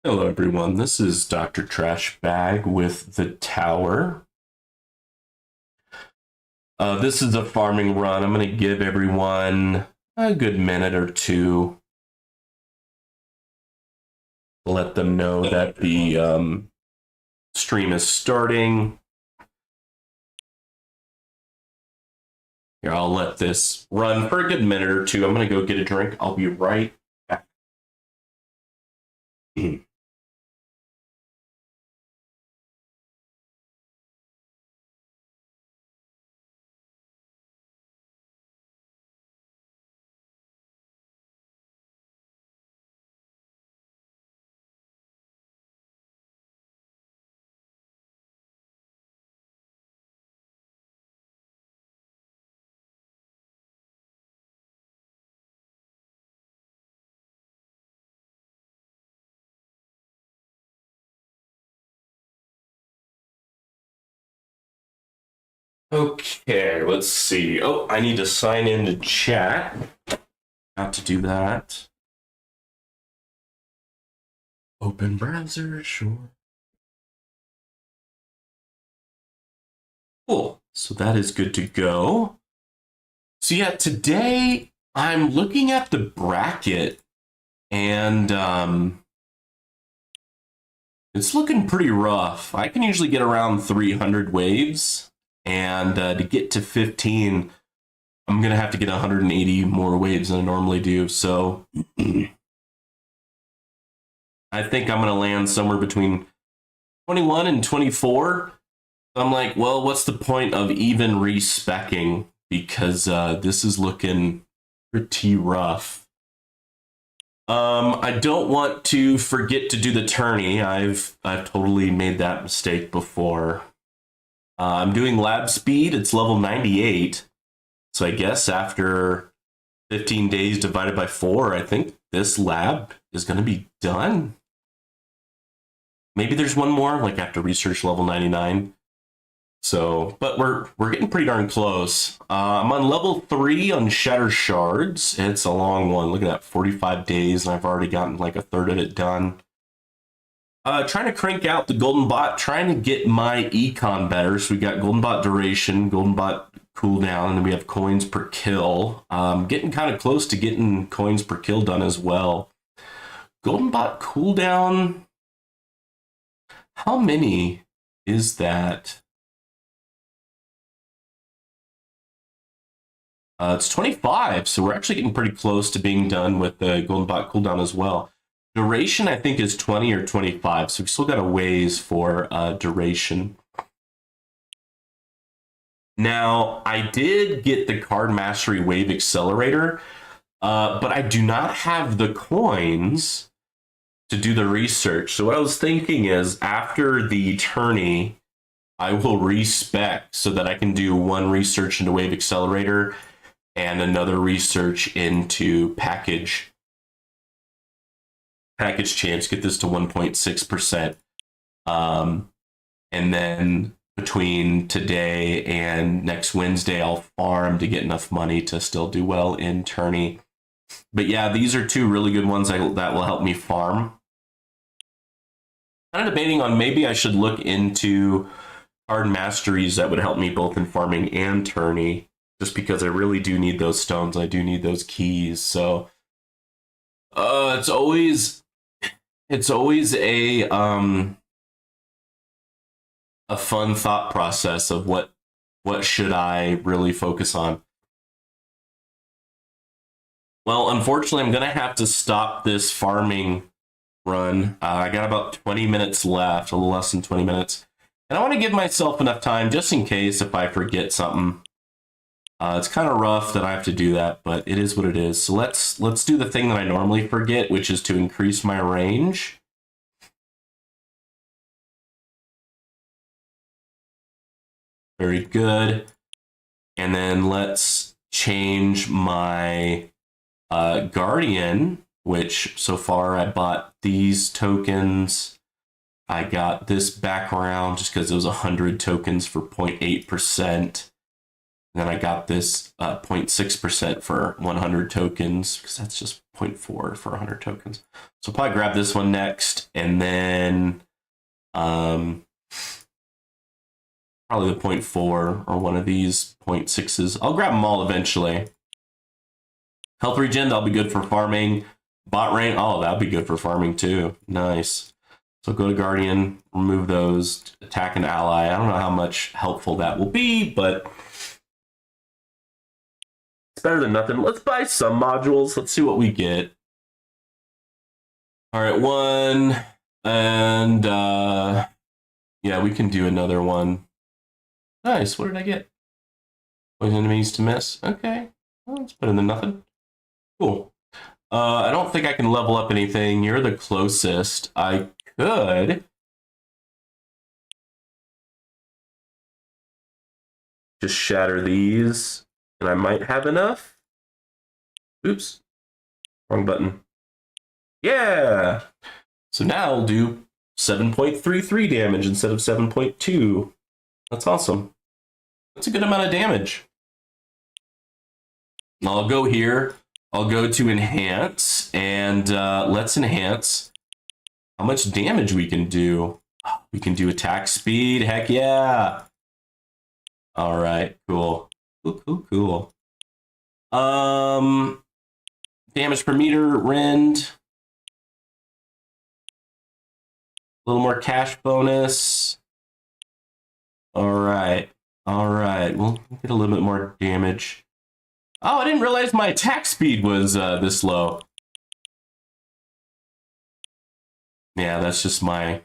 Hello, everyone. This is Dr. Trash Bag with the Tower. This is a farming run. I'm going to give everyone a good minute or two to let them know that the stream is starting. Here, I'll let this run for a good minute or two. I'm going to go get a drink. I'll be right back. Okay, let's see. Oh, I need to sign into chat. Got to do that. Open browser, sure. Cool. So that is good to go. So yeah, today I'm looking at the bracket and it's looking pretty rough. I can usually get around 300 waves, and to get to 15, I'm going to have to get 180 more waves than I normally do. So I think I'm going to land somewhere between 21 and 24. I'm like, well, what's the point of even respecking? Because this is looking pretty rough. I don't want to forget to do the tourney. I've totally made that mistake before. I'm doing lab speed. It's level 98. So I guess after 15 days divided by 4, I think this lab is going to be done. Maybe there's one more, like after research level 99. So, but we're getting pretty darn close. I'm on level 3 on Shatter Shards. It's a long one. Look at that, 45 days, and I've already gotten like a third of it done. Trying to crank out the Golden Bot, trying to get my econ better. So we got Golden Bot duration, Golden Bot cooldown, and then we have coins per kill. Getting kind of close to getting coins per kill done as well. Golden Bot cooldown, how many is that? It's 25, so we're actually getting pretty close to being done with the Golden Bot cooldown as well. Duration, I think, is 20 or 25, so we still got a ways for duration. Now, I did get the Card Mastery Wave Accelerator, but I do not have the coins to do the research. So what I was thinking is, after the tourney, I will respec so that I can do one research into Wave Accelerator and another research into package chance, get this to 1.6%. And then between today and next Wednesday, I'll farm to get enough money to still do well in tourney. But yeah, these are two really good ones that will help me farm. Kind of debating on maybe I should look into card masteries that would help me both in farming and tourney, just because I really do need those stones. I do need those keys. So it's always a fun thought process of what should I really focus on. Well, unfortunately, I'm gonna have to stop this farming run. I got about 20 minutes left, a little less than 20 minutes. And I want to give myself enough time just in case if I forget something. It's kind of rough that I have to do that, but it is what it is. So let's do the thing that I normally forget, which is to increase my range. Very good. And then let's change my Guardian, which so far I bought these tokens. I got this background just because it was 100 tokens for 0.8%. Then I got this 0.6% for 100 tokens because that's just 0.4 for 100 tokens. So probably grab this one next, and then probably the 0.4 or one of these 0.6s. I'll grab them all eventually. Health regen, that'll be good for farming. Bot rank, oh, that'll be good for farming too. Nice. So go to Guardian, remove those, attack an ally. I don't know how much helpful that will be, but it's better than nothing. Let's buy some modules. Let's see what we get. All right, one. And yeah, we can do another one. Nice. What did I get? Poison enemies to miss. Okay. Well, it's better than nothing. Cool. I don't think I can level up anything. You're the closest. I could just shatter these, and I might have enough. Oops. Wrong button. Yeah. So now I'll do 7.33 damage instead of 7.2. That's awesome. That's a good amount of damage. I'll go here. I'll go to enhance, and let's enhance how much damage we can do. We can do attack speed. Heck yeah. All right, cool. Cool. Damage per meter, rend. A little more cash bonus. All right. We'll get a little bit more damage. Oh, I didn't realize my attack speed was this low. Yeah, that's just my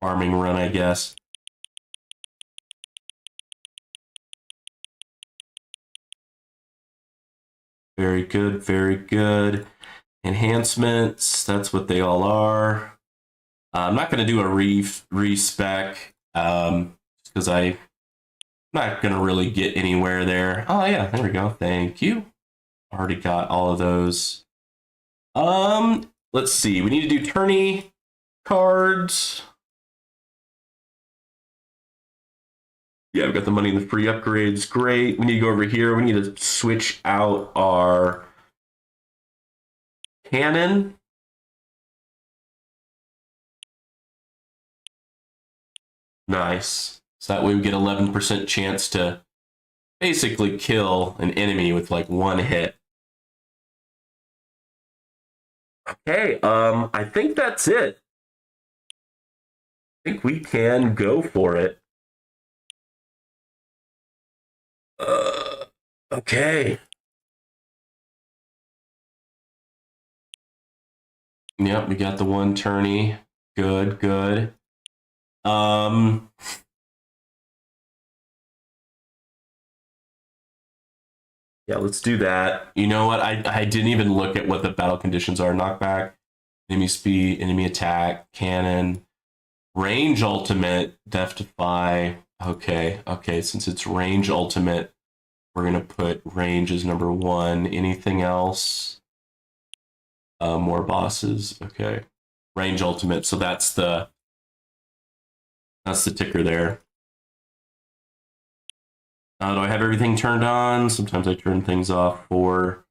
farming run, I guess. Very good, very good. Enhancements, that's what they all are. I'm not going to do a respec because I'm not going to really get anywhere there. Oh, yeah, there we go. Thank you. Already got all of those. Let's see. We need to do tourney cards. Yeah, we've got the money in the free upgrades. Great. We need to go over here. We need to switch out our cannon. Nice. So that way we get 11% chance to basically kill an enemy with like one hit. Okay, I think that's it. I think we can go for it. Okay. Yep, we got the one tourney. Good. Yeah, let's do that. You know what? I didn't even look at what the battle conditions are. Knockback, enemy speed, enemy attack, cannon, range ultimate, death defy. Okay. Since it's range ultimate, we're gonna put range as number 1. Anything else? More bosses. Okay. Range ultimate. So that's the ticker there. Do I have everything turned on? Sometimes I turn things off for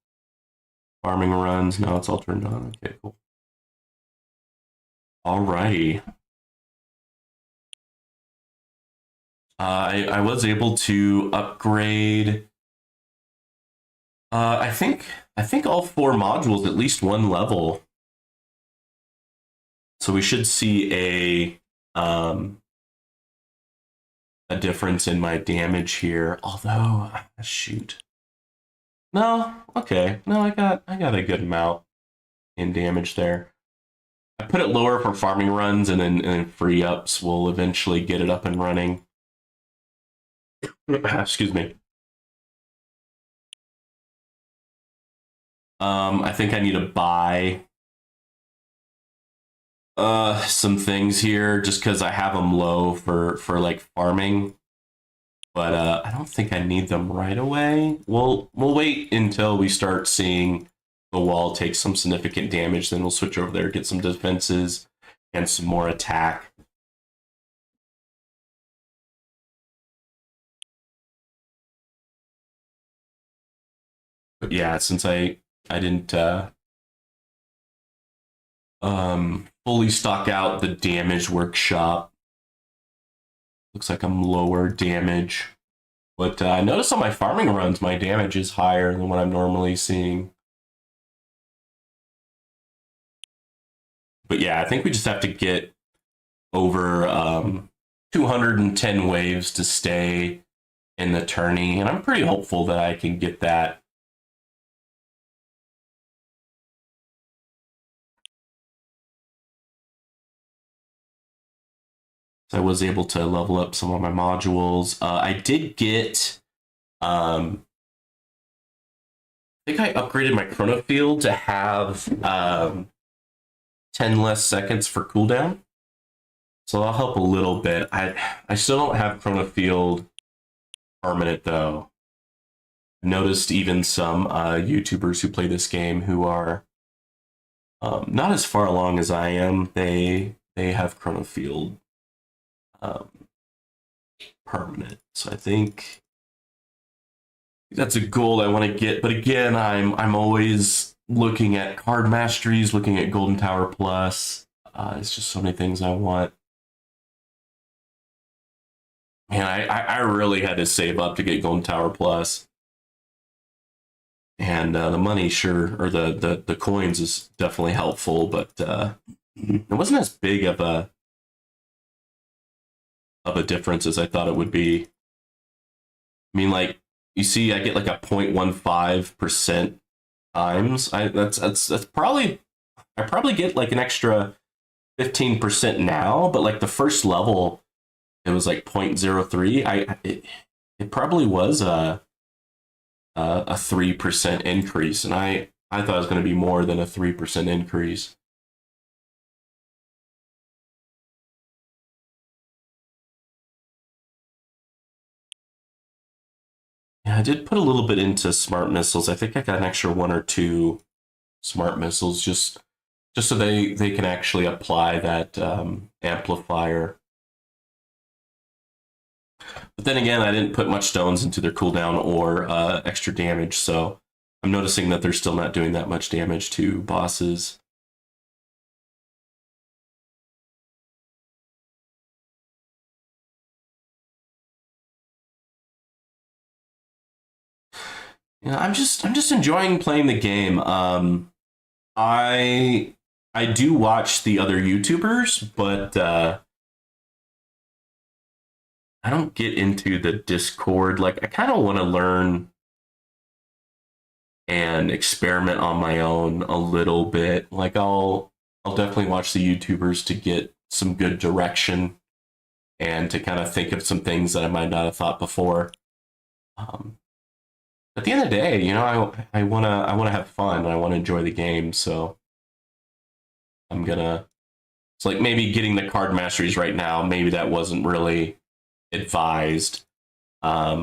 farming runs. No, it's all turned on. Okay, cool. Alrighty. I was able to upgrade. I think all 4 modules at least 1 level. So we should see a difference in my damage here. Although, shoot. No, okay. No, I got a good amount in damage there. I put it lower for farming runs, and then free ups will eventually get it up and running. Excuse me. I think I need to buy some things here just because I have them low for like farming, but I don't think I need them right away. We'll wait until we start seeing the wall take some significant damage, then we'll switch over there, get some defenses and some more attack. But yeah, since I didn't fully stock out the damage workshop. Looks like I'm lower damage. But I notice on my farming runs, my damage is higher than what I'm normally seeing. But yeah, I think we just have to get over 210 waves to stay in the tourney. And I'm pretty hopeful that I can get that. So I was able to level up some of my modules. I did get, I think I upgraded my chrono field to have 10 less seconds for cooldown. So that'll help a little bit. I still don't have chrono field permanent though. I noticed even some YouTubers who play this game who are not as far along as I am, they have chrono field permanent. So I think that's a goal I want to get. But again, I'm always looking at card masteries, looking at Golden Tower Plus. It's just so many things I want. Man, I really had to save up to get Golden Tower Plus. And the money, sure, or the coins is definitely helpful, but it wasn't as big of a difference as I thought it would be. I mean, like, you see, I get like a 0.15% times. That's probably, I probably get like an extra 15% now, but like the first level, it was like 0.03. It probably was a 3% increase, and I thought it was going to be more than a 3% increase. Yeah, I did put a little bit into smart missiles. I think I got an extra 1 or 2 smart missiles just so they can actually apply that amplifier. But then again, I didn't put much stones into their cooldown or extra damage, so I'm noticing that they're still not doing that much damage to bosses. Yeah, I'm just enjoying playing the game. I do watch the other YouTubers, but I don't get into the Discord. Like, I kind of want to learn and experiment on my own a little bit. Like, I'll definitely watch the YouTubers to get some good direction and to kind of think of some things that I might not have thought before. At the end of the day, you know, I wanna have fun and I want to enjoy the game. So I'm gonna. It's like maybe getting the card masteries right now. Maybe that wasn't really advised. I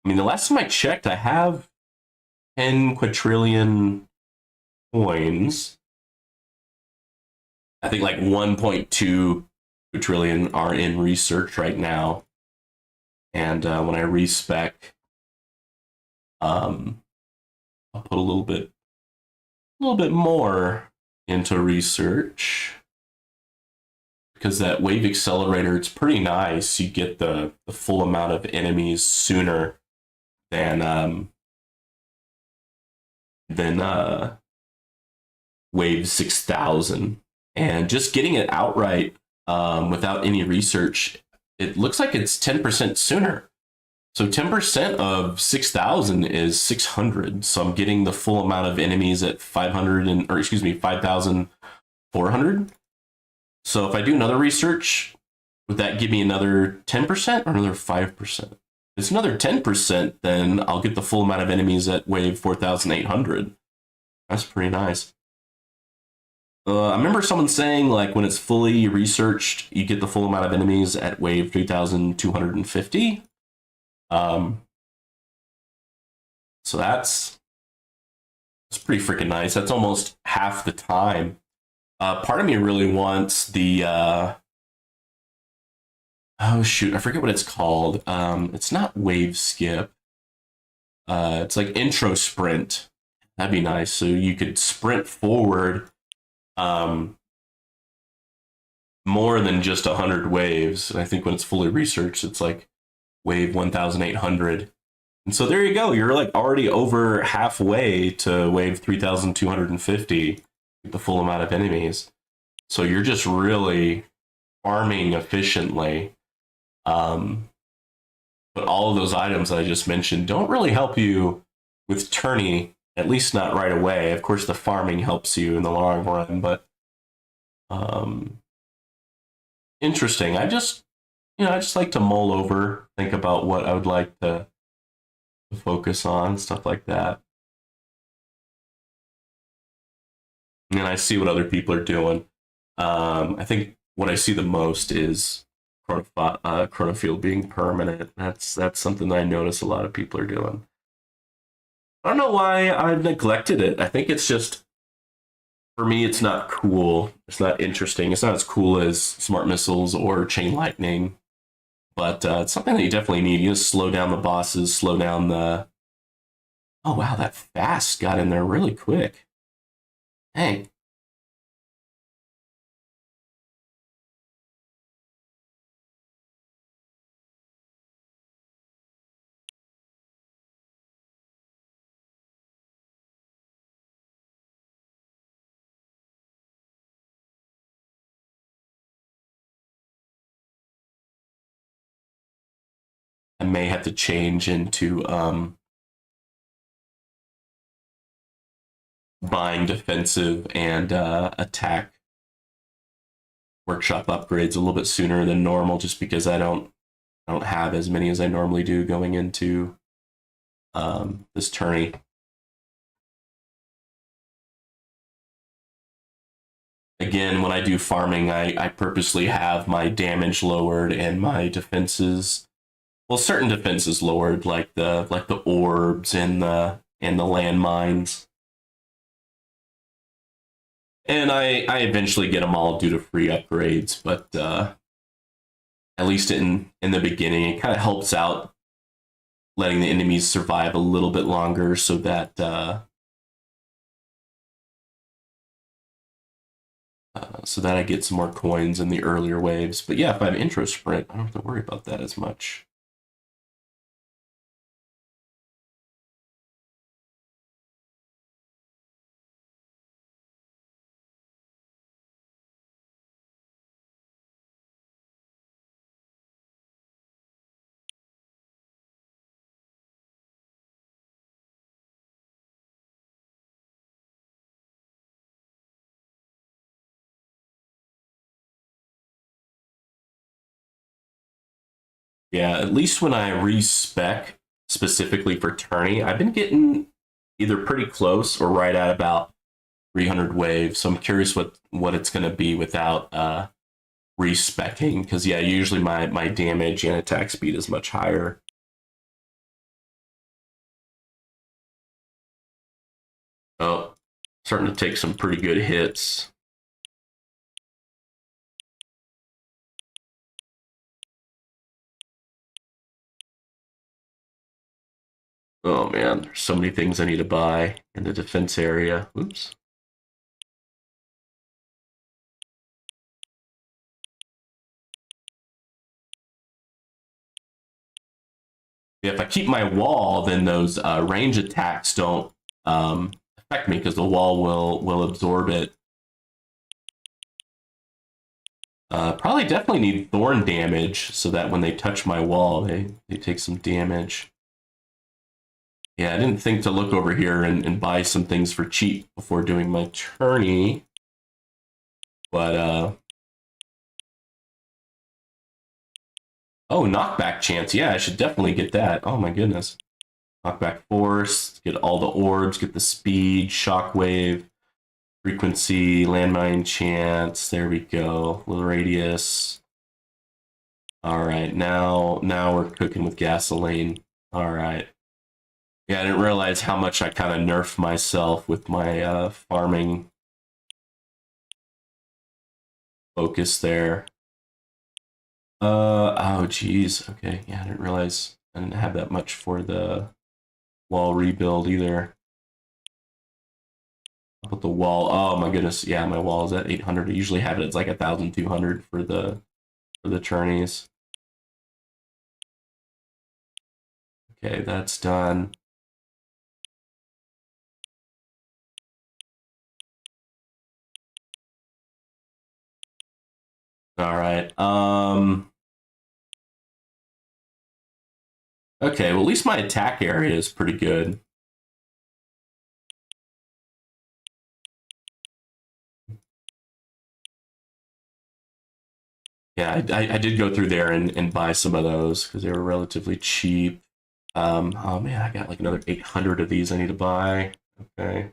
mean, the last time I checked, I have 10 quadrillion coins. I think like 1.2 quadrillion are in research right now. And when I respec, I'll put a little bit more into research, because that wave accelerator, it's pretty nice. You get the full amount of enemies sooner than wave 6000, and just getting it outright without any research, it looks like it's 10% sooner. So 10% of 6,000 is 600. So I'm getting the full amount of enemies at 5,400. So if I do another research, would that give me another 10% or another 5%? If it's another 10%, then I'll get the full amount of enemies at wave 4,800. That's pretty nice. I remember someone saying, like, when it's fully researched, you get the full amount of enemies at wave 3,250. So that's pretty freaking nice. That's almost half the time. Part of me really wants the oh shoot, I forget what it's called. It's not wave skip. It's like intro sprint. That'd be nice. So you could sprint forward um, more than just 100 waves. And I think when it's fully researched, it's like wave 1,800. And so there you go. You're like already over halfway to wave 3,250, the full amount of enemies. So you're just really farming efficiently. But all of those items I just mentioned don't really help you with tourney, at least not right away. Of course, the farming helps you in the long run, but um, interesting. I just like to mull over, think about what I would like to focus on, stuff like that. And I see what other people are doing. I think what I see the most is Chronofield being permanent. That's something that I notice a lot of people are doing. I don't know why I've neglected it. I think it's just, for me, it's not cool. It's not interesting. It's not as cool as Smart Missiles or Chain Lightning, but it's something that you definitely need. You just slow down the bosses, slow down the. Oh wow, that fast got in there really quick. Hey, I may have to change into buying defensive and attack workshop upgrades a little bit sooner than normal, just because I don't have as many as I normally do going into this tourney. Again, when I do farming, I purposely have my damage lowered and my defenses, well, certain defenses lowered, like the orbs and the landmines. And I eventually get them all due to free upgrades, but at least in the beginning, it kind of helps out letting the enemies survive a little bit longer, so that I get some more coins in the earlier waves. But yeah, if I have intro sprint, I don't have to worry about that as much. Yeah, at least when I respec specifically for tourney, I've been getting either pretty close or right at about 300 waves. So I'm curious what it's going to be without respecking, because yeah, usually my damage and attack speed is much higher. Oh, starting to take some pretty good hits. Oh man, there's so many things I need to buy in the defense area. Oops. Yeah, if I keep my wall, then those range attacks don't affect me because the wall will absorb it. Probably definitely need thorn damage so that when they touch my wall, they take some damage. Yeah, I didn't think to look over here and buy some things for cheap before doing my tourney. But, oh, knockback chance. Yeah, I should definitely get that. Oh my goodness. Knockback force, get all the orbs, get the speed, shockwave, frequency, landmine chance. There we go. Little radius. All right, now we're cooking with gasoline. All right. Yeah, I didn't realize how much I kind of nerfed myself with my farming focus there. Oh geez. Okay, yeah, I didn't realize I didn't have that much for the wall rebuild either. I'll put the wall. Oh my goodness, yeah, my wall is at 800. I usually have it. It's like 1,200 for the tourneys. Okay, that's done. All right. Okay, well, at least my attack area is pretty good. Yeah, I did go through there and buy some of those because they were relatively cheap. Oh man, I got like another 800 of these I need to buy. Okay.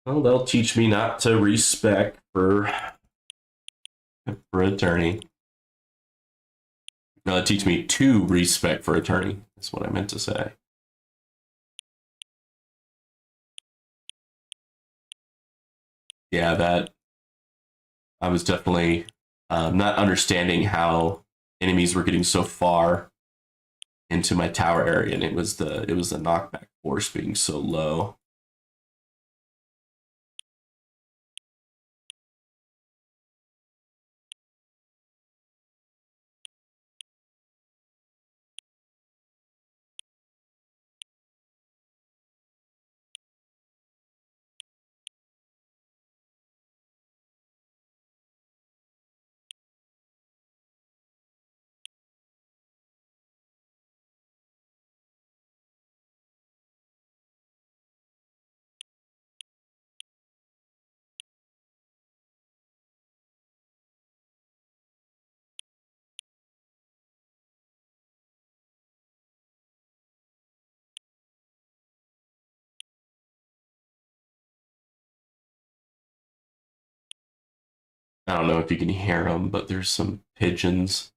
Well, they'll teach me not to respec for attorney. No, teach me to respec for attorney. That's what I meant to say. Yeah, that I was definitely not understanding how enemies were getting so far into my tower area, and it was the knockback force being so low. I don't know if you can hear them, but there's some pigeons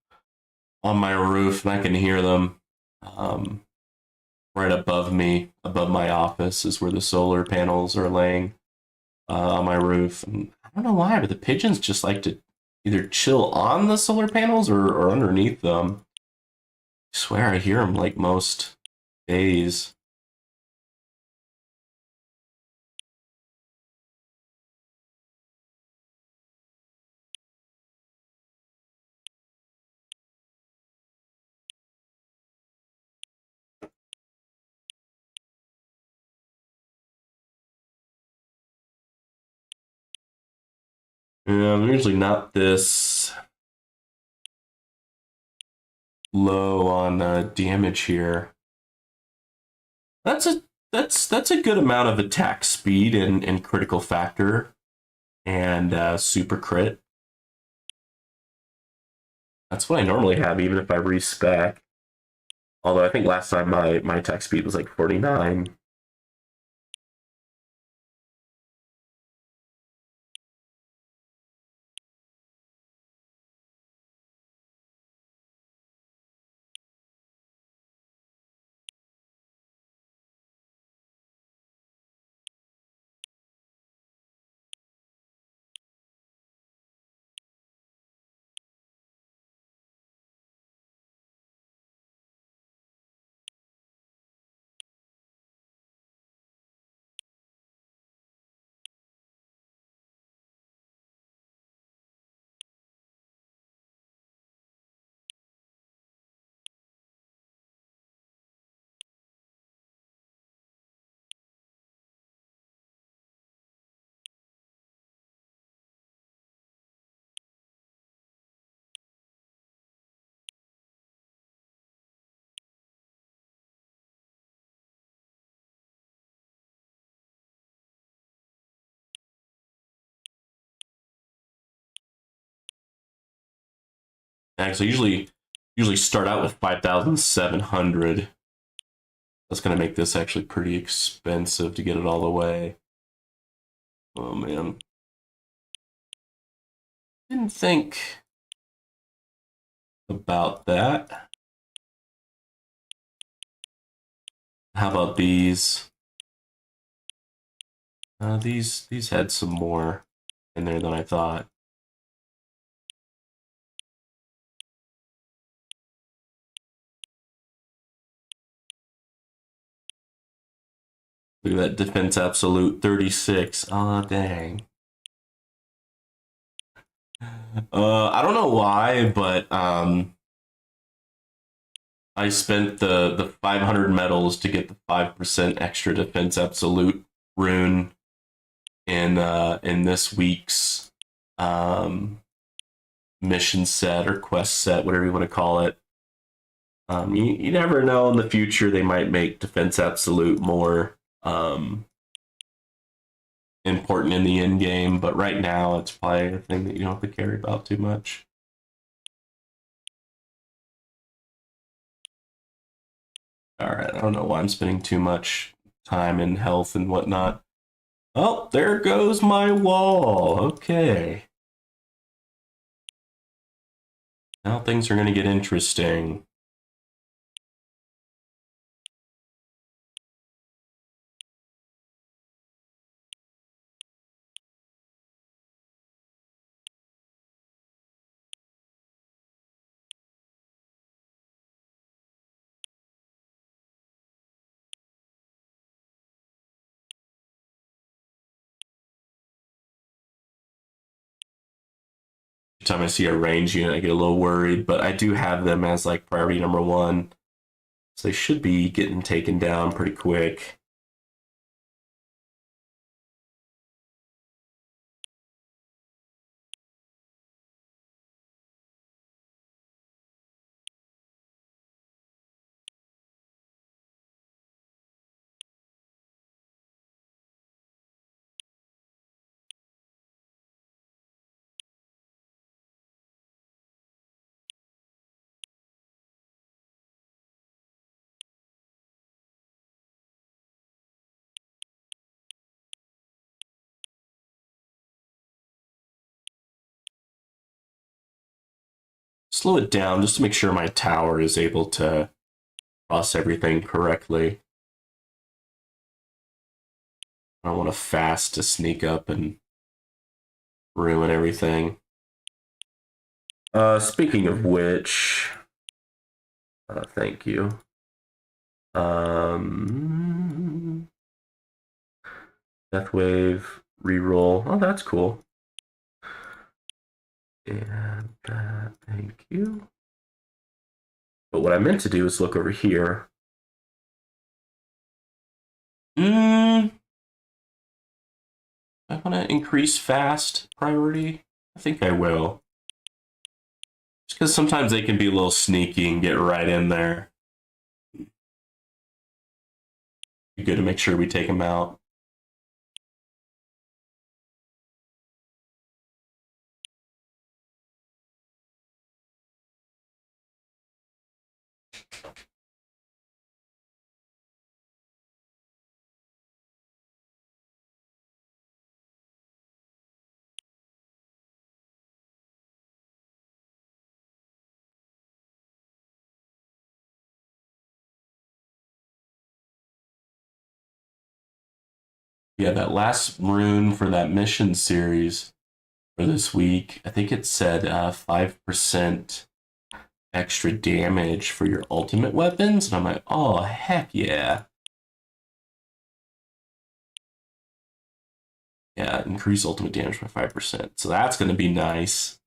on my roof, and I can hear them. Um, right above me, above my office, is where the solar panels are laying on my roof. And I don't know why, but the pigeons just like to either chill on the solar panels or underneath them. I swear I hear them like most days. Yeah, I'm usually not this low on damage here. That's a that's a good amount of attack speed and critical factor and super crit. That's what I normally have, even if I respec. Although I think last time my attack speed was like 49. So usually start out with 5,700. That's gonna make this actually pretty expensive to get it all the way. Oh man, didn't think about that. How about these? These had some more in there than I thought. Look at that defense absolute 36. Oh, dang. I don't know why, but I spent the 500 medals to get the 5% extra defense absolute rune in this week's mission set or quest set, whatever you want to call it. You never know, in the future they might make defense absolute more important in the end game, but right now it's probably a thing that you don't have to care about too much. All right, I don't know why I'm spending too much time in health and whatnot. Oh, there goes my wall. Okay. Now things are going to get interesting. Every time I see a range unit, I get a little worried, but I do have them as like priority number 1. So they should be getting taken down pretty quick. Slow it down just to make sure my tower is able to process everything correctly. I don't want to fast to sneak up and ruin everything. Speaking of which, thank you. Deathwave reroll. Oh, that's cool. And thank you. But what I meant to do is look over here. I want to increase fast priority. I think I will. Just because sometimes they can be a little sneaky and get right in there. Be good to make sure we take them out. Yeah, that last rune for that mission series for this week, I think it said 5% extra damage for your ultimate weapons. And I'm like, oh, heck yeah. Yeah, increase ultimate damage by 5%. So that's going to be nice.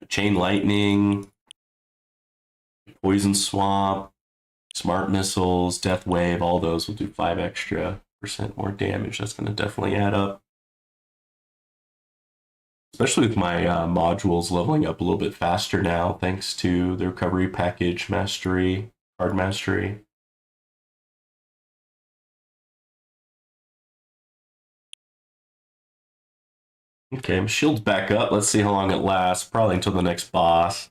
Chain Lightning, Poison Swamp, Smart Missiles, Death Wave, all those will do 5 extra % more damage. That's going to definitely add up. Especially with my modules leveling up a little bit faster now, thanks to the recovery package mastery, card mastery. Okay, my shield's back up. Let's see how long it lasts. Probably until the next boss.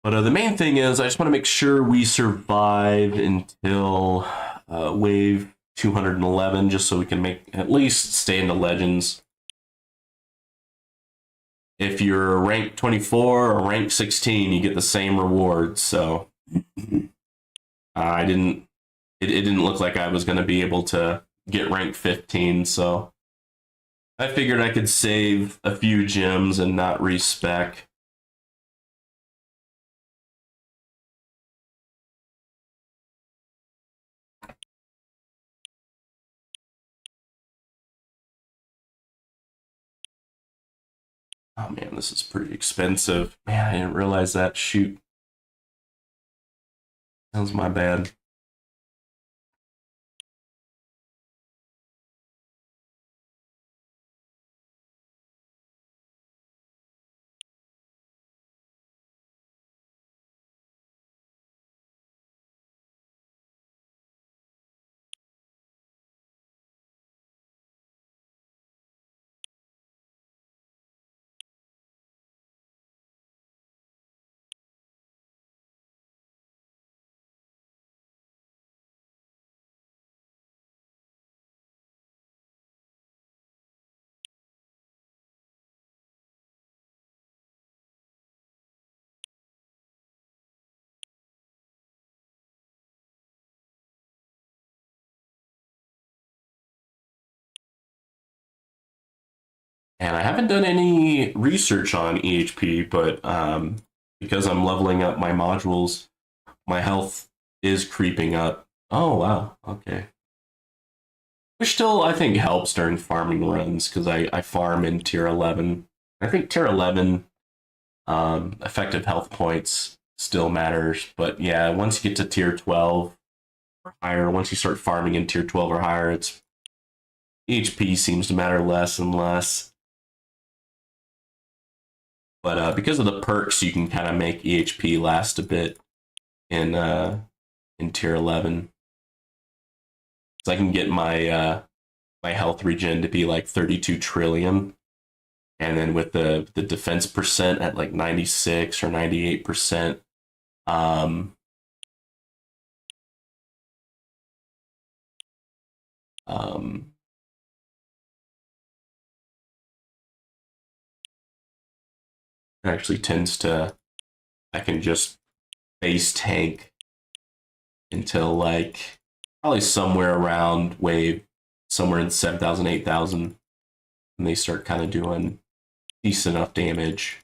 But the main thing is I just want to make sure we survive until wave 211, just so we can at least stay in the Legends. If you're rank 24 or rank 16, you get the same rewards. So it didn't look like I was going to be able to get rank 15. So I figured I could save a few gems and not respec. Oh man, this is pretty expensive. Man, I didn't realize that. Shoot. That was my bad. And I haven't done any research on EHP, but because I'm leveling up my modules, my health is creeping up. Oh, wow. Okay. Which still, I think, helps during farming runs because I farm in tier 11. I think tier 11 effective health points still matters. But yeah, once you get to tier 12 or higher, once you start farming in tier 12 or higher, it's EHP seems to matter less and less. But because of the perks, you can kind of make EHP last a bit in tier 11. So I can get my health regen to be like 32 trillion, and then with the defense percent at like 96 or 98%, um, um, it actually tends to, I can just base tank until like probably somewhere around wave, somewhere in 7,000, 8,000, and they start kind of doing decent enough damage.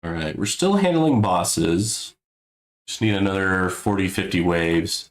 All right, we're still handling bosses. Just need another 40, 50 waves.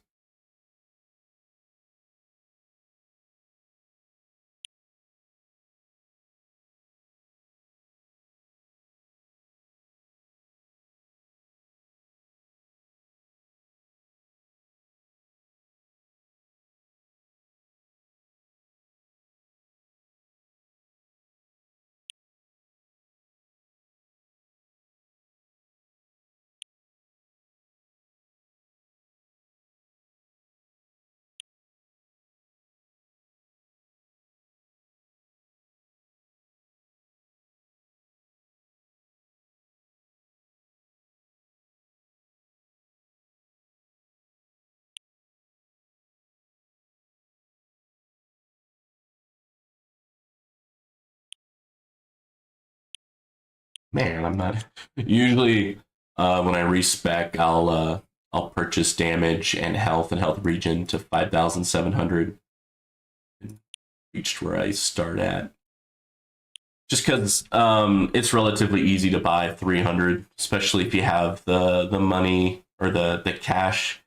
Man, I'm not usually when I respec, I'll purchase damage and health regen to 5,700 and reached where I start at. Just because it's relatively easy to buy 300, especially if you have the money or the cash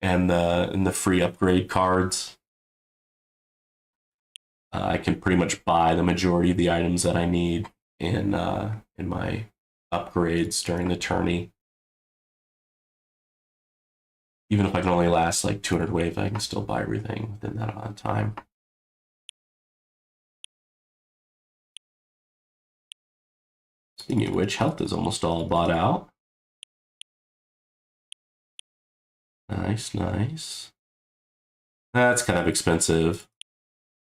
and the free upgrade cards. I can pretty much buy the majority of the items that I need in my upgrades during the tourney. Even if I can only last like 200 waves, I can still buy everything within that amount of time. Speaking of which, health is almost all bought out. Nice, nice. That's kind of expensive.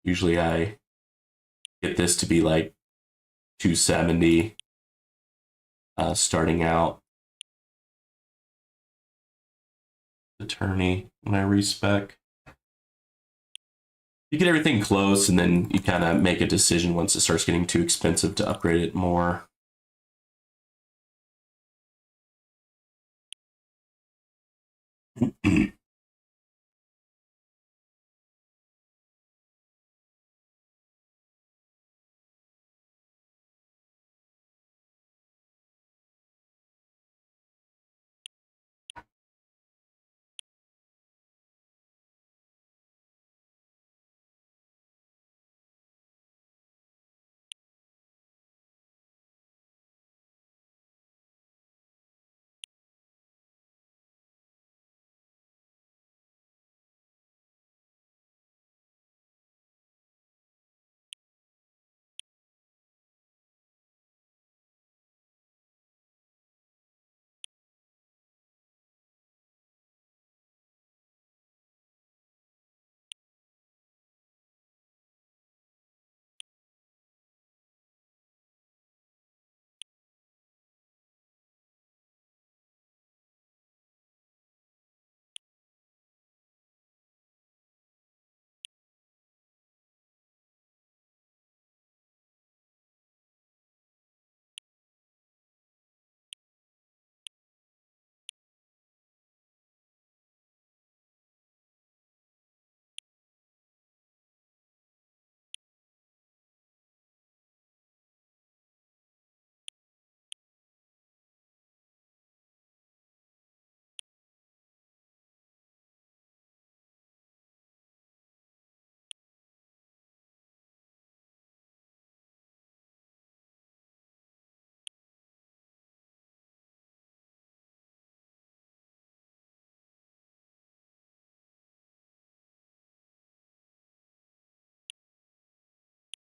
Usually I get this to be like 270. starting out. Attorney when I respec. You get everything close, and then you kind of make a decision once it starts getting too expensive to upgrade it more.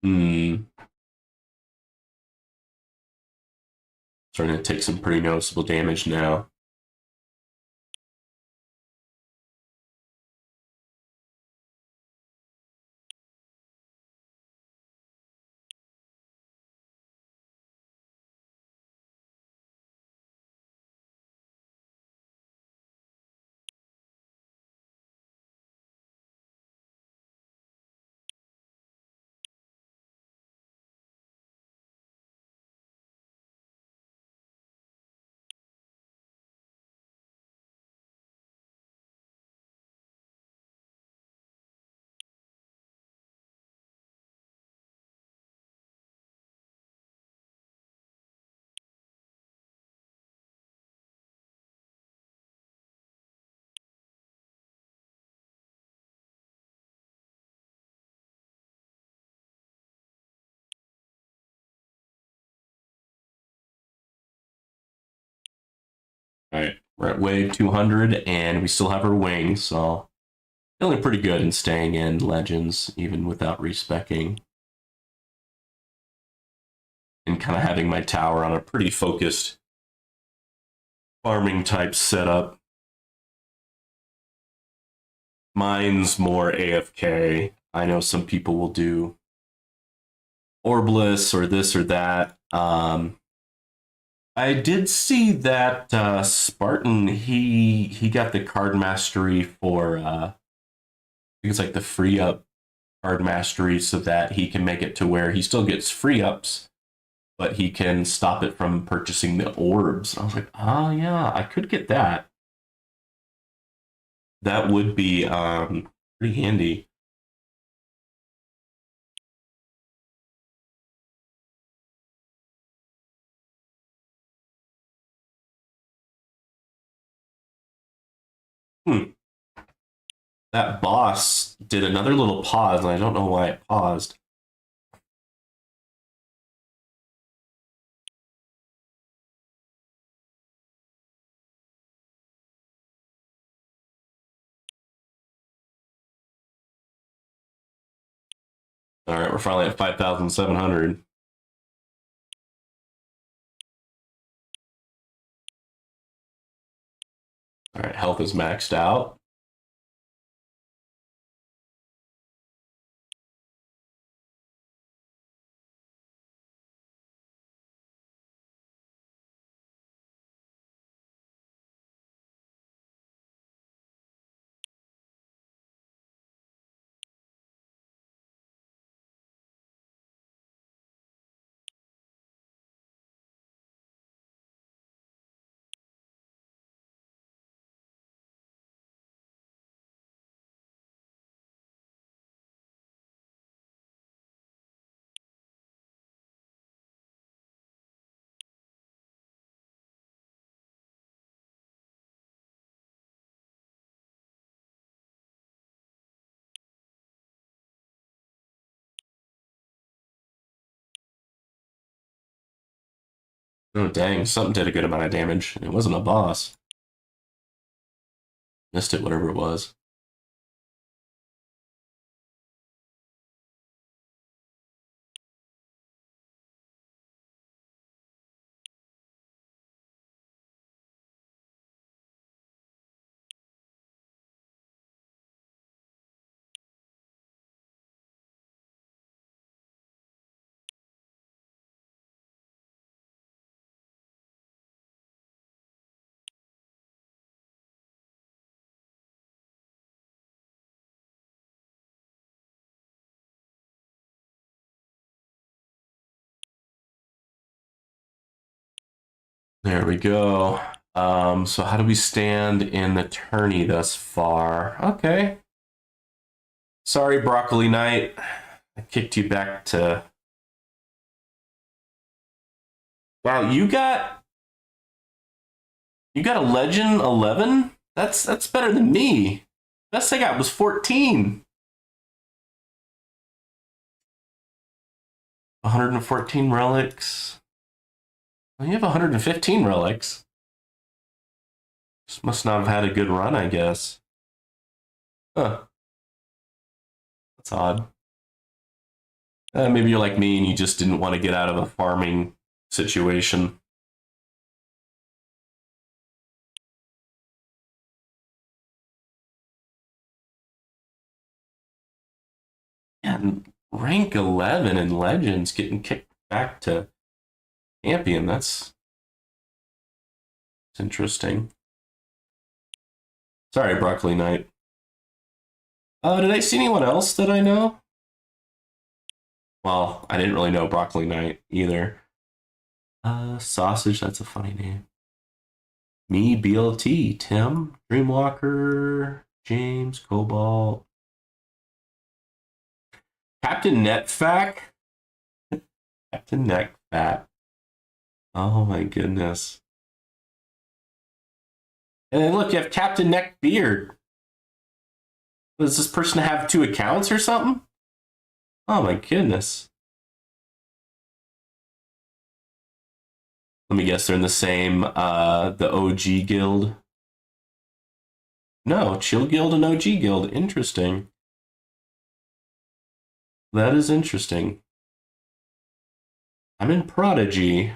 Hmm. Starting to take some pretty noticeable damage now. All right, we're at wave 200, and we still have our wings, so feeling pretty good in staying in Legends, even without respecking. And kind of having my tower on a pretty focused farming type setup. Mine's more AFK. I know some people will do Orbliss or this or that. I did see that Spartan he got the card mastery for I think it's like the free up card mastery, so that he can make it to where he still gets free ups, but he can stop it from purchasing the orbs. I was like, oh yeah, I could get that. That would be pretty handy. Hmm. That boss did another little pause, and I don't know why it paused. All right, we're finally at 5,700. All right, health is maxed out. Oh, dang. Something did a good amount of damage. It wasn't a boss. Missed it, whatever it was. There we go. So how do we stand in the tourney thus far? Okay. Sorry, Broccoli Knight. I kicked you back to. Wow, you got a legend 11? That's better than me. Best I got was 14. 114 relics. Well, you have 115 relics. Just must not have had a good run, I guess. Huh. That's odd. Maybe you're like me and you just didn't want to get out of a farming situation. And rank 11 in Legends getting kicked back to Champion. That's interesting. Sorry, Broccoli Knight. Did I see anyone else that I know? Well, I didn't really know Broccoli Knight either. Sausage, that's a funny name. Me, BLT, Tim, Dreamwalker, James, Cobalt. Captain Netfack? Captain Netfack. Oh my goodness. And then look, you have Captain Neckbeard. Does this person have 2 accounts or something? Oh my goodness. Let me guess, they're in the same, the OG guild. No, Chill Guild and OG Guild. Interesting. That is interesting. I'm in Prodigy.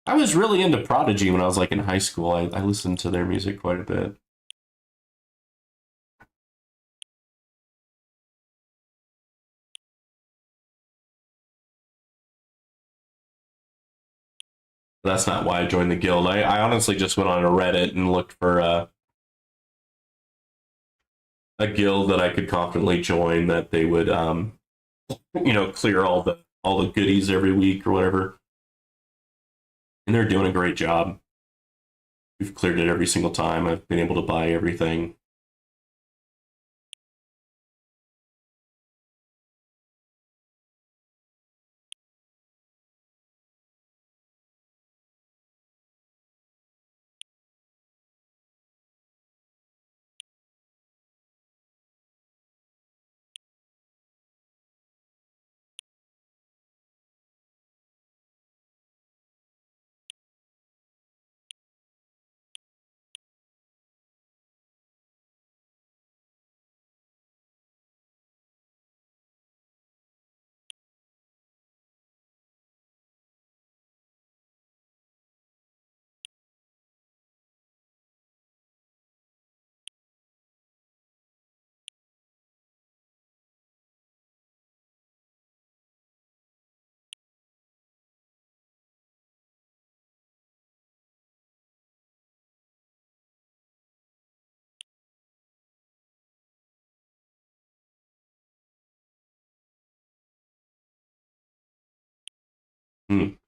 I was really into Prodigy when I was like in high school. I listened to their music quite a bit. That's not why I joined the guild. I honestly just went on a Reddit and looked for a guild that I could confidently join that they would clear all the goodies every week or whatever. And they're doing a great job. We've cleared it every single time. I've been able to buy everything.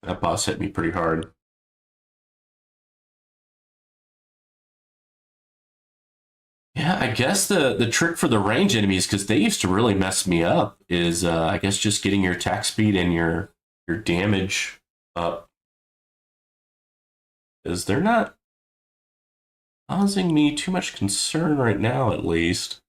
That boss hit me pretty hard. Yeah, I guess the trick for the range enemies, because they used to really mess me up, is I guess just getting your attack speed and your damage up. Because they're not causing me too much concern right now, at least.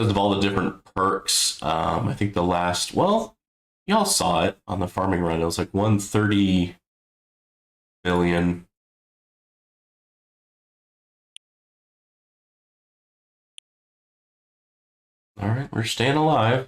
because of all the different perks. I think the last, well, y'all saw it on the farming run. It was like 130 billion. All right, we're staying alive.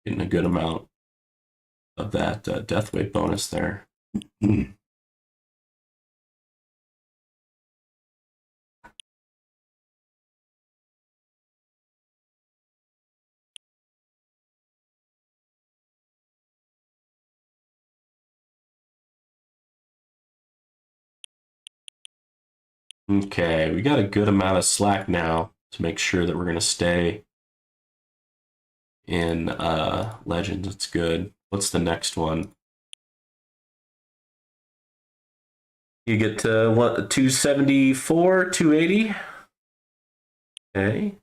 Getting a good amount of that death wave bonus there. Okay, we got a good amount of slack now to make sure that we're going to stay in Legends. It's good. What's the next one? You get to what, 274, 280? Okay.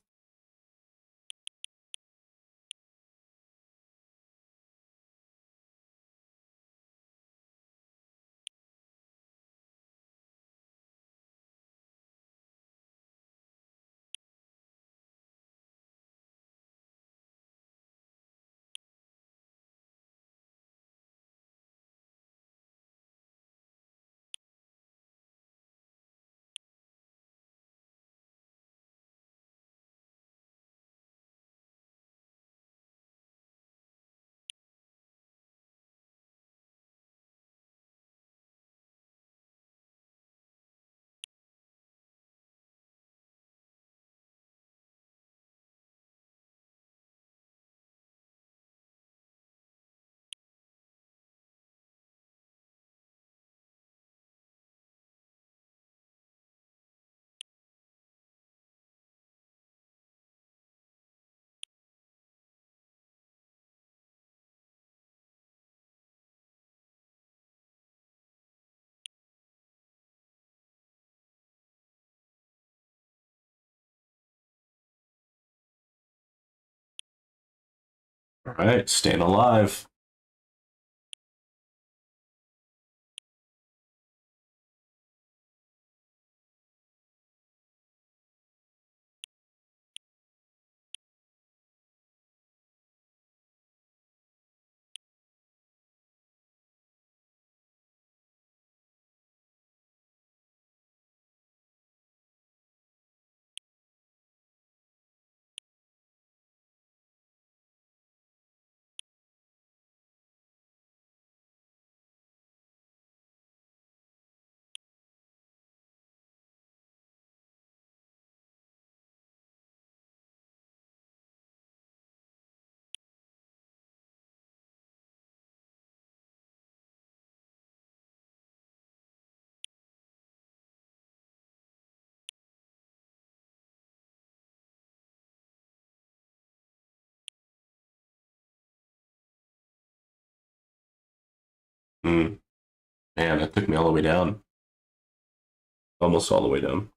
All right, staying alive. Man, that took me all the way down. Almost all the way down.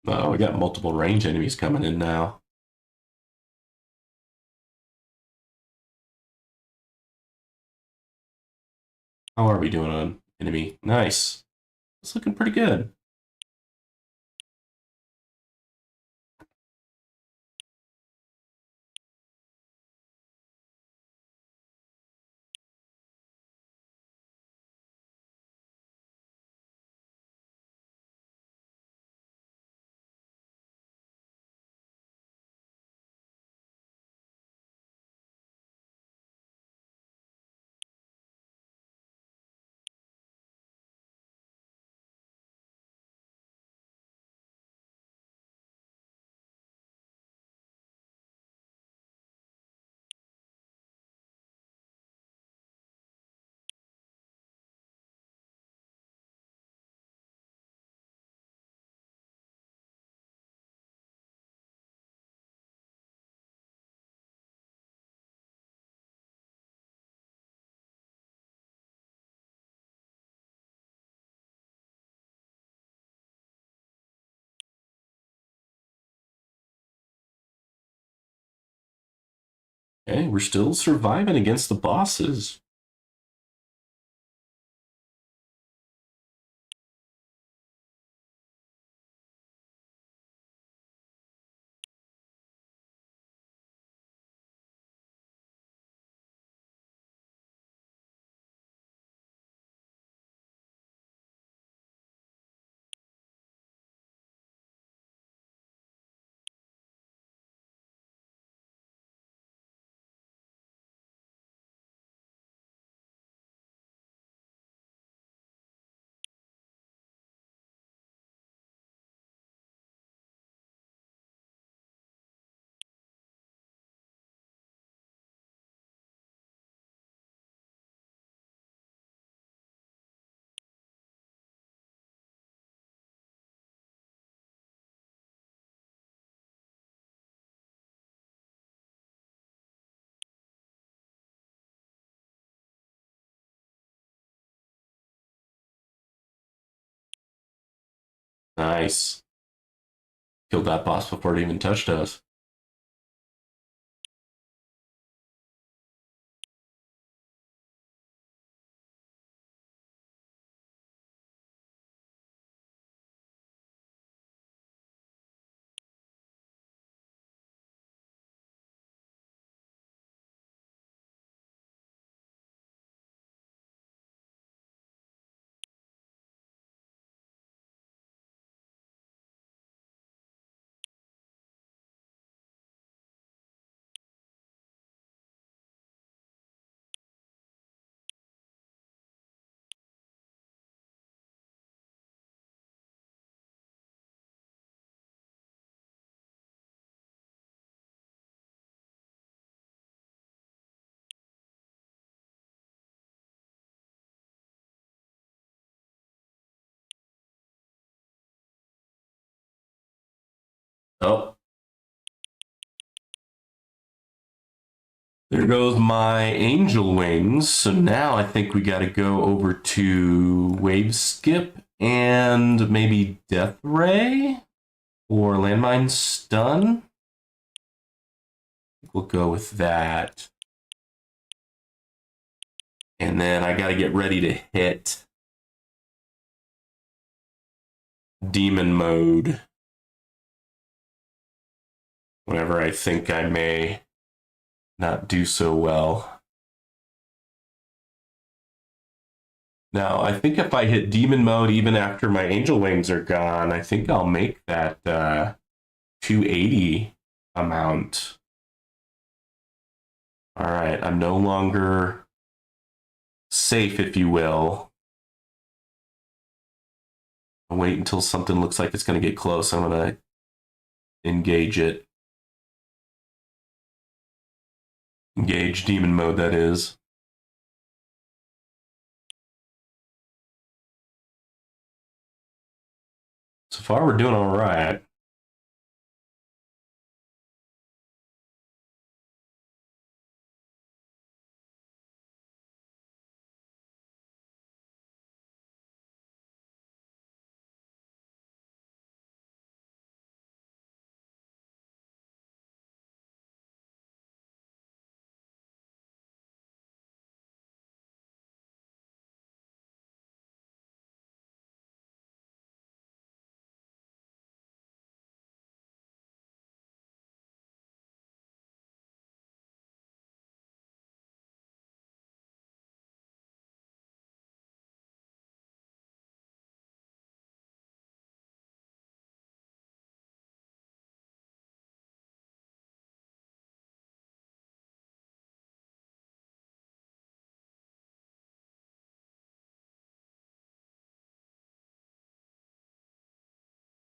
Oh, we got multiple range enemies coming in now. How are we doing on enemy? Nice. It's looking pretty good. Okay, we're still surviving against the bosses. Nice. Killed that boss before it even touched us. Oh, there goes my angel wings. So now I think we got to go over to wave skip and maybe death ray or landmine stun. We'll go with that. And then I got to get ready to hit demon mode whenever I think I may not do so well. Now, I think if I hit demon mode even after my angel wings are gone, I think I'll make that 280 amount. All right, I'm no longer safe, if you will. I'll wait until something looks like it's going to get close. I'm going to engage it. Engage demon mode, that is. So far, we're doing all right.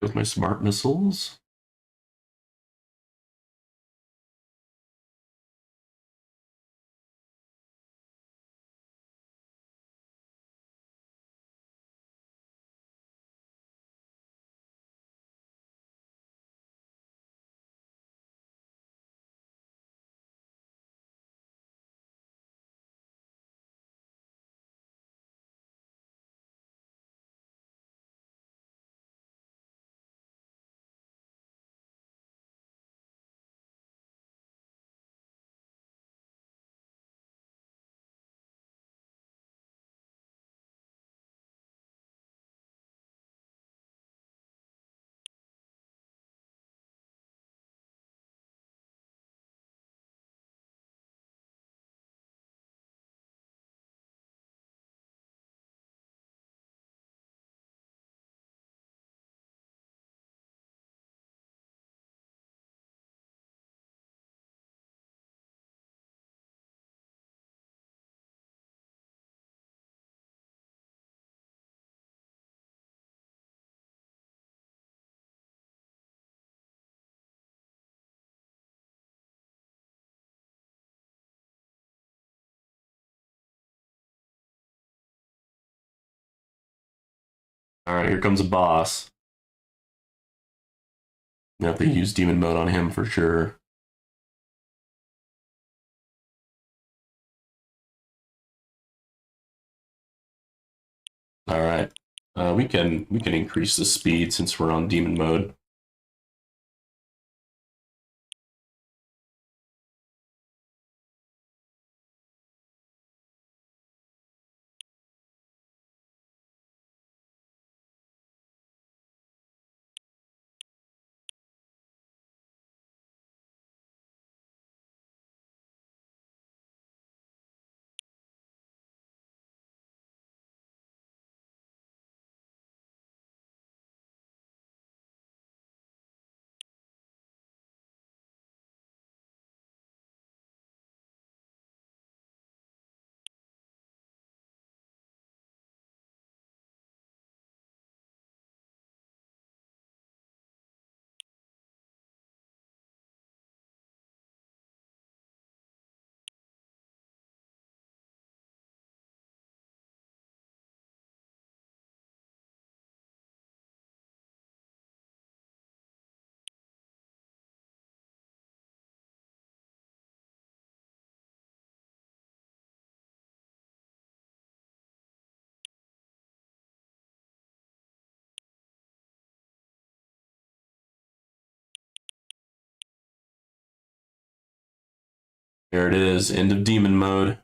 With my smart missiles. All right, here comes a boss. You have to use demon mode on him for sure. All right, we can increase the speed since we're on demon mode. There it is, end of demon mode.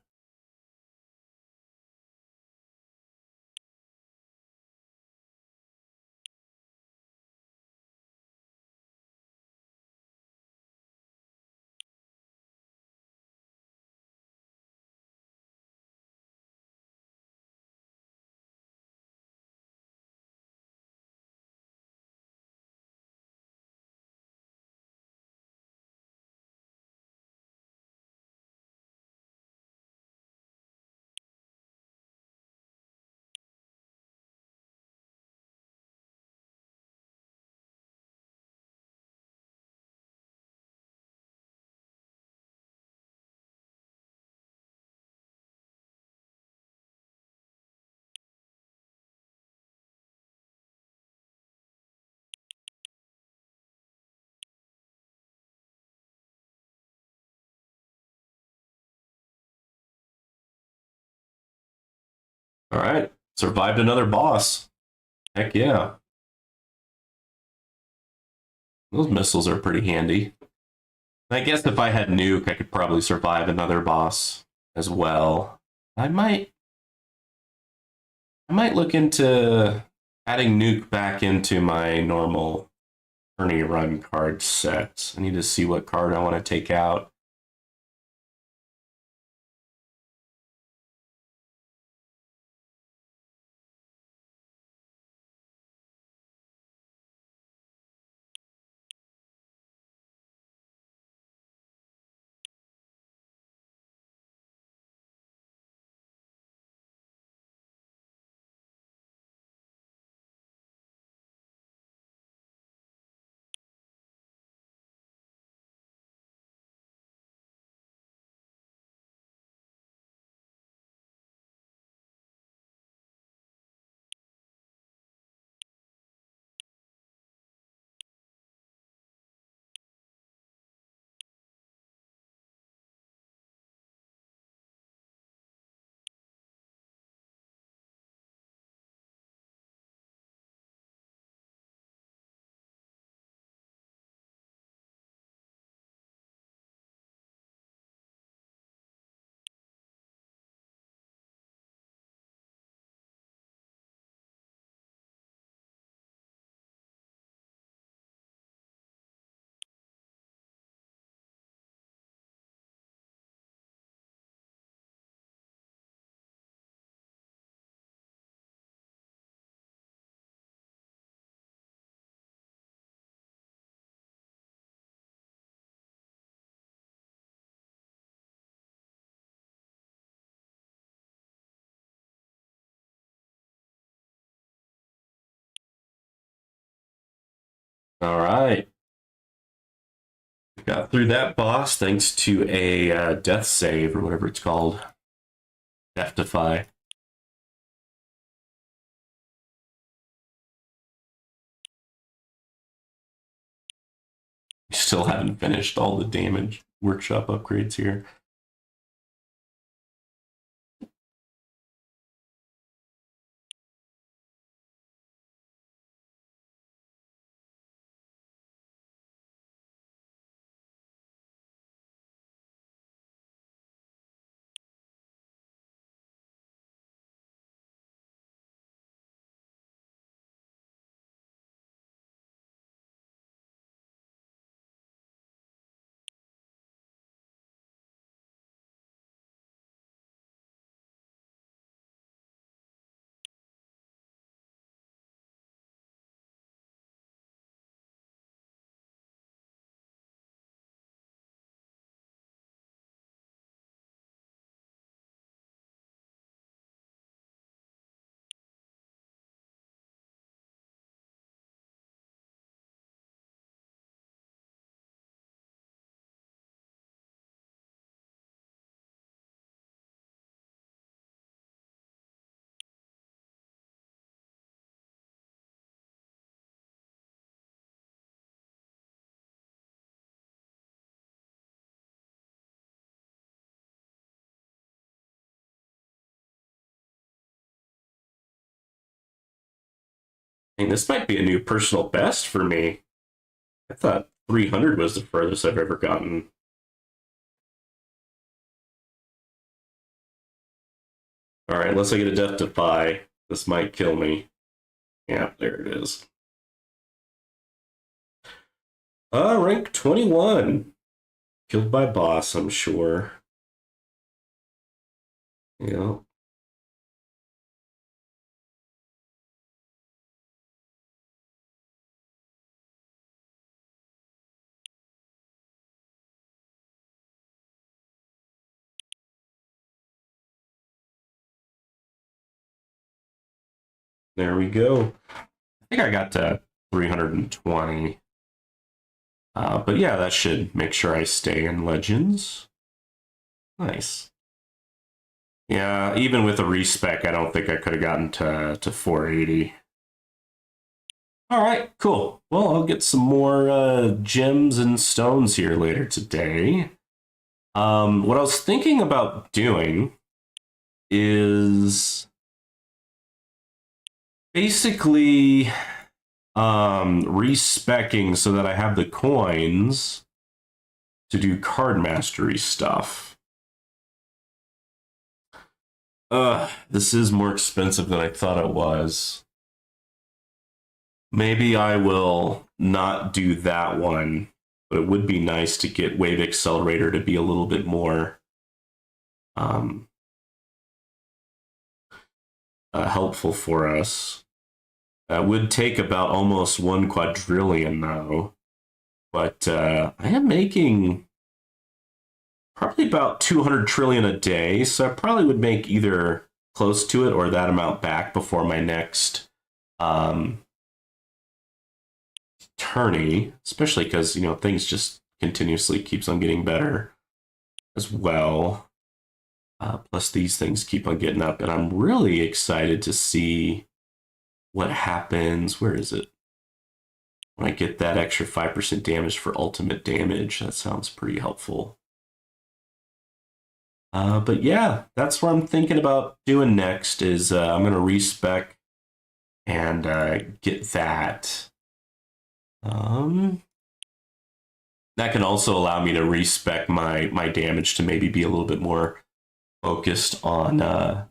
All right. Survived another boss. Heck yeah. Those missiles are pretty handy. I guess if I had nuke, I could probably survive another boss as well. I might look into adding nuke back into my normal tourney run card set. I need to see what card I want to take out. All right. Got through that boss thanks to a death save or whatever it's called. Death-defy. Still haven't finished all the damage workshop upgrades here. And this might be a new personal best for me. I thought 300 was the furthest I've ever gotten. All right, unless I get a death-defy, this might kill me. Yeah, there it is. Rank 21. Killed by boss, I'm sure. Yeah. There we go. I think I got to 320. But yeah, that should make sure I stay in Legends. Nice. Yeah, even with a respec, I don't think I could have gotten to 480. All right, cool. Well, I'll get some more gems and stones here later today. What I was thinking about doing is basically respecking so that I have the coins to do card mastery stuff. This is more expensive than I thought it was. Maybe I will not do that one, but it would be nice to get Wave Accelerator to be a little bit more helpful for us. That would take about almost 1 quadrillion, though. But I am making probably about 200 trillion a day, so I probably would make either close to it or that amount back before my next tourney, especially because, you know, things just continuously keeps on getting better as well. Plus these things keep on getting up, and I'm really excited to see what happens. Where is it? When I get that extra 5% damage for ultimate damage, that sounds pretty helpful. But yeah, that's what I'm thinking about doing next is I'm going to respec and get that. That can also allow me to respec my damage to maybe be a little bit more focused on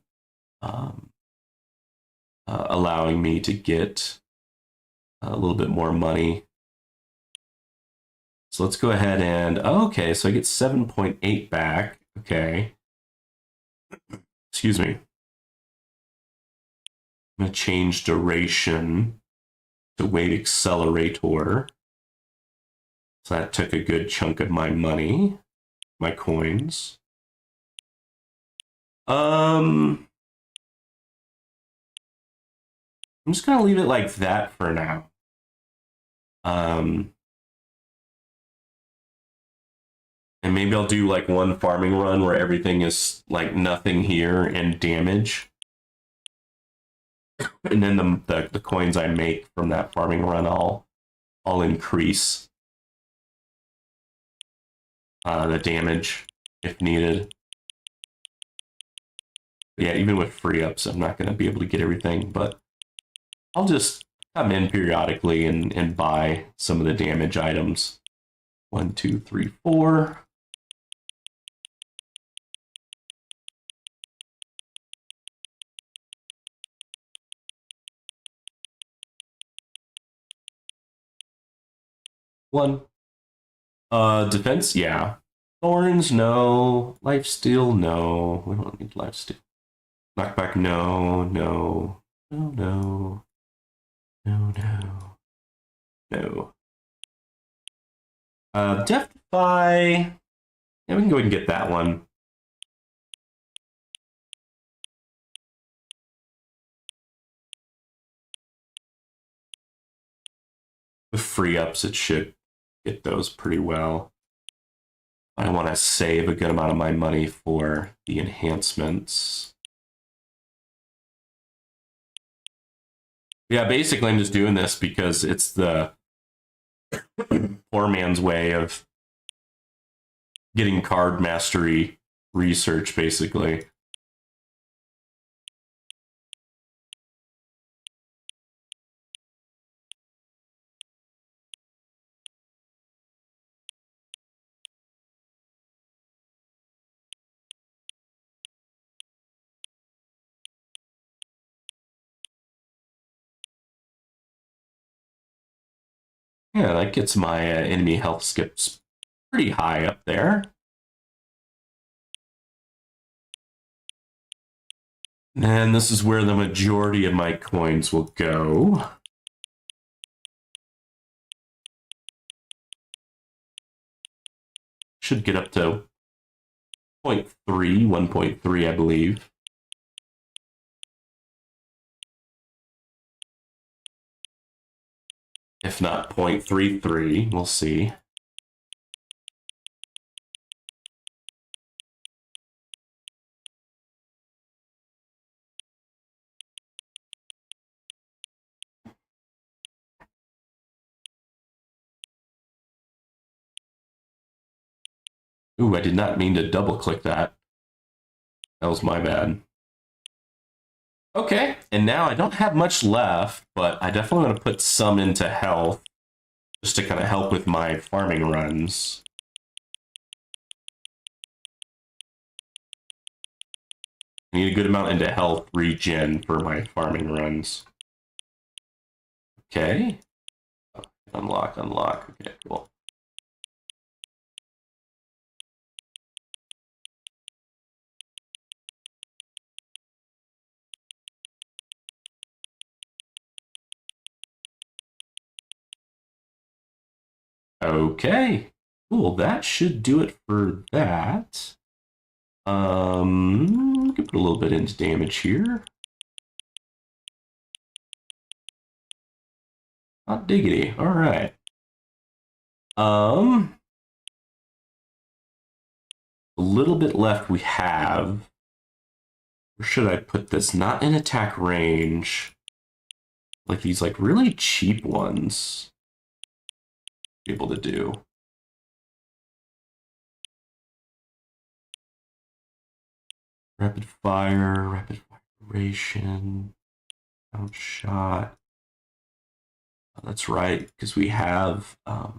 allowing me to get a little bit more money. So let's go ahead and, okay, so I get 7.8 back. Okay. Excuse me. I'm going to change duration to Wave Accelerator. So that took a good chunk of my money, my coins. I'm just going to leave it like that for now. And maybe I'll do like one farming run where everything is like nothing here and damage. And then the coins I make from that farming run, I'll increase the damage if needed. Yeah, even with free ups, I'm not going to be able to get everything, but I'll just come in periodically and buy some of the damage items. 1, 2, 3, 4. One. Defense, yeah. Thorns, no. Lifesteal, no. We don't need lifesteal. Knockback, no, no, no, no, no, no, no. Death Defy. Yeah, we can go ahead and get that one. With free ups, it should get those pretty well. I want to save a good amount of my money for the enhancements. Yeah, basically I'm just doing this because it's the poor man's way of getting card mastery research, basically. Yeah, that gets my enemy health skips pretty high up there. And this is where the majority of my coins will go. Should get up to 0.3, 1.3, I believe. If not 0.33, we'll see. Ooh, I did not mean to double click that. That was my bad. Okay, and now I don't have much left, but I definitely want to put some into health just to kind of help with my farming runs. I need a good amount into health regen for my farming runs. Okay. Unlock. Okay, cool. Okay. Cool. That should do it for that. We can put a little bit into damage here. Hot diggity. All right. A little bit left we have. Where should I put this? Not in attack range. Like these like really cheap ones. Be able to do. Rapid fire duration, round shot. Oh, that's right, because we have our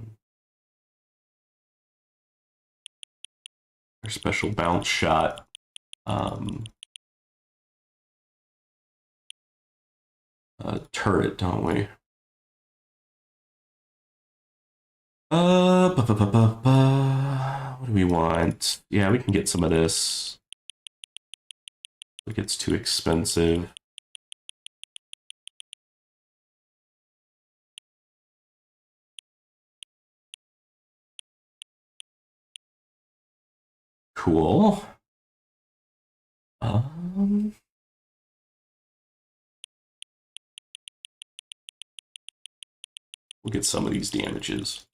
special bounce shot. Turret, don't we? What do we want? Yeah, we can get some of this. It gets too expensive. Cool. We'll get some of these damages.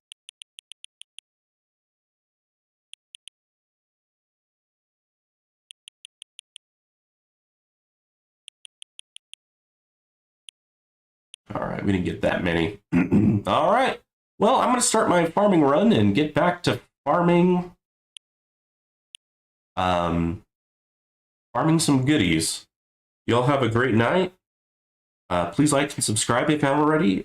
All right, we didn't get that many. All right. Well, I'm going to start my farming run and get back to farming farming some goodies. Y'all have a great night. Please like and subscribe if you haven't already.